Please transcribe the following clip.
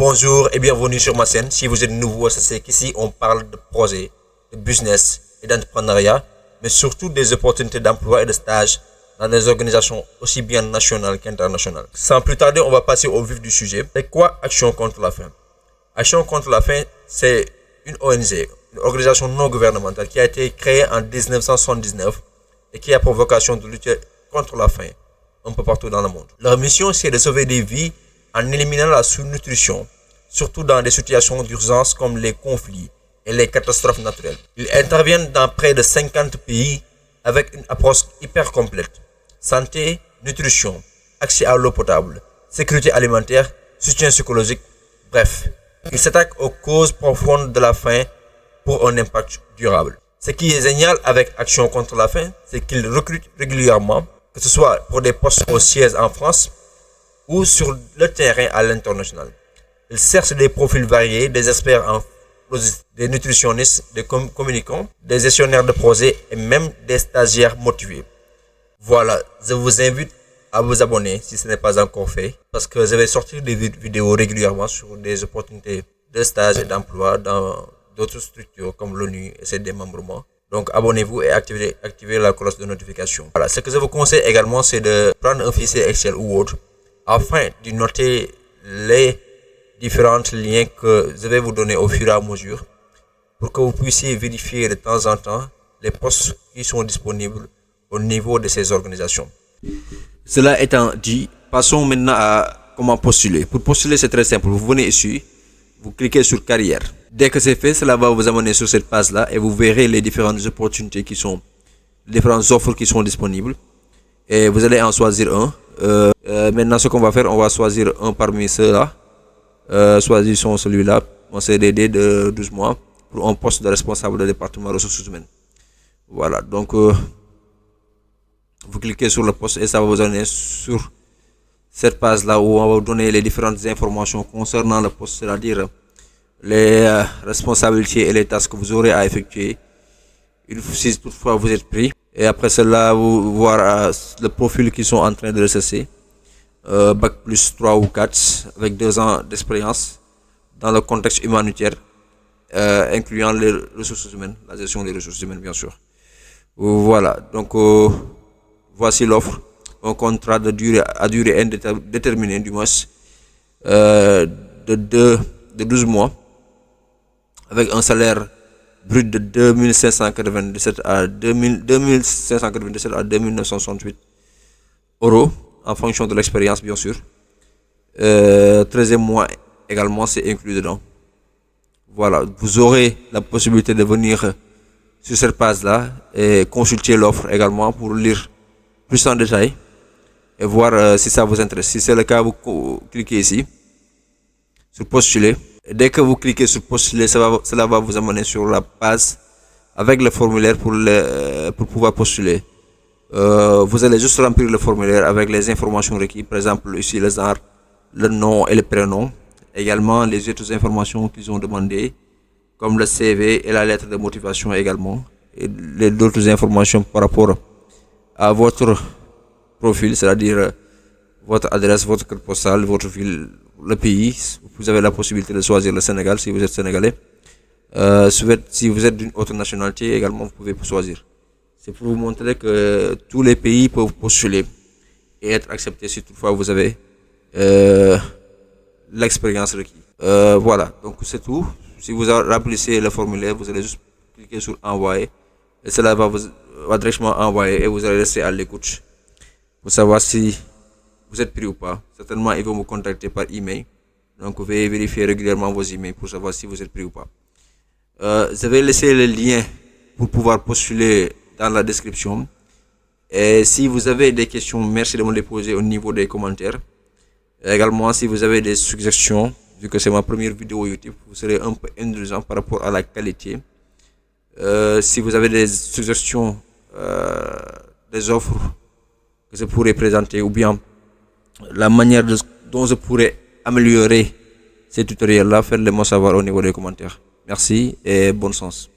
Bonjour et bienvenue sur ma chaîne. Si vous êtes nouveau, sachez qu'ici on parle de projets, de business et d'entrepreneuriat, mais surtout des opportunités d'emploi et de stage dans des organisations aussi bien nationales qu'internationales. Sans plus tarder, on va passer au vif du sujet. C'est quoi Action contre la faim? Action contre la faim, c'est une ONG, une organisation non gouvernementale qui a été créée en 1979 et qui a pour vocation de lutter contre la faim un peu partout dans le monde. Leur mission, c'est de sauver des vies en éliminant la sous-nutrition, surtout dans des situations d'urgence comme les conflits et les catastrophes naturelles. Ils interviennent dans près de 50 pays avec une approche hyper complète. Santé, nutrition, accès à l'eau potable, sécurité alimentaire, soutien psychologique, bref. Ils s'attaquent aux causes profondes de la faim pour un impact durable. Ce qui est génial avec Action contre la faim, c'est qu'ils recrutent régulièrement, que ce soit pour des postes au siège en France ou sur le terrain à l'international. Ils cherchent des profils variés, des experts en logistique, des nutritionnistes, des communicants, des gestionnaires de projets et même des stagiaires motivés. Voilà, je vous invite à vous abonner si ce n'est pas encore fait, parce que je vais sortir des vidéos régulièrement sur des opportunités de stage et d'emploi dans d'autres structures comme l'ONU et ses démembrements. Donc abonnez-vous et activez la cloche de notification. Voilà, ce que je vous conseille également, c'est de prendre un fichier Excel ou autre afin de noter les différents liens que je vais vous donner au fur et à mesure pour que vous puissiez vérifier de temps en temps les postes qui sont disponibles au niveau de ces organisations. Cela étant dit, passons maintenant à comment postuler. Pour postuler, c'est très simple. Vous venez ici, vous cliquez sur carrière. Dès que c'est fait, cela va vous amener sur cette page-là et vous verrez les différentes opportunités les différentes offres qui sont disponibles. Et vous allez en choisir un. Maintenant, ce qu'on va faire, on va choisir un parmi ceux-là. Choisissons celui-là, un CDD de 12 mois pour un poste de responsable de département ressources humaines. Voilà, donc vous cliquez sur le poste et ça va vous amener sur cette page-là où on va vous donner les différentes informations concernant le poste, c'est-à-dire les responsabilités et les tâches que vous aurez à effectuer si toutefois vous êtes pris. Et après cela, vous voir le profil qu'ils sont en train de rechercher. Bac plus 3 ou 4 avec 2 ans d'expérience dans le contexte humanitaire, incluant les ressources humaines, la gestion des ressources humaines bien sûr. Voilà, donc voici l'offre. Un contrat de durée indéterminée du moins de 12 mois avec un salaire brut de 2597 à 2968 euros en fonction de l'expérience bien sûr. 13e mois également c'est inclus dedans. Voilà, vous aurez la possibilité de venir sur cette page là et consulter l'offre également pour lire plus en détail et voir si ça vous intéresse. Si c'est le cas, vous cliquez ici sur postuler. Et dès que vous cliquez sur postuler, cela va vous amener sur la page avec le formulaire pour pouvoir postuler. Vous allez juste remplir le formulaire avec les informations requises, par exemple ici le genre, le nom et le prénom, également les autres informations qu'ils ont demandées, comme le CV et la lettre de motivation également, et d'autres informations par rapport à votre profil, c'est-à-dire votre adresse, votre code postal, votre ville, le pays. Vous avez la possibilité de choisir le Sénégal si vous êtes sénégalais. Si vous êtes d'une autre nationalité également, vous pouvez choisir. C'est pour vous montrer que tous les pays peuvent postuler et être acceptés si toutefois vous avez l'expérience requise. Voilà, donc c'est tout. Si vous remplissez le formulaire, vous allez juste cliquer sur envoyer et cela va directement envoyer et vous allez rester à l'écoute pour savoir si vous êtes pris ou pas. Certainement, ils vont vous contacter par email. Donc, vous pouvez vérifier régulièrement vos emails pour savoir si vous êtes pris ou pas. Je vais laisser le lien pour pouvoir postuler dans la description. Et si vous avez des questions, merci de me les poser au niveau des commentaires. Et également, si vous avez des suggestions, vu que c'est ma première vidéo YouTube, vous serez un peu indulgent par rapport à la qualité. Si vous avez des suggestions, des offres que je pourrais présenter ou bien la manière dont je pourrais améliorer ces tutoriels-là, faites-le moi savoir au niveau des commentaires. Merci et bonne chance.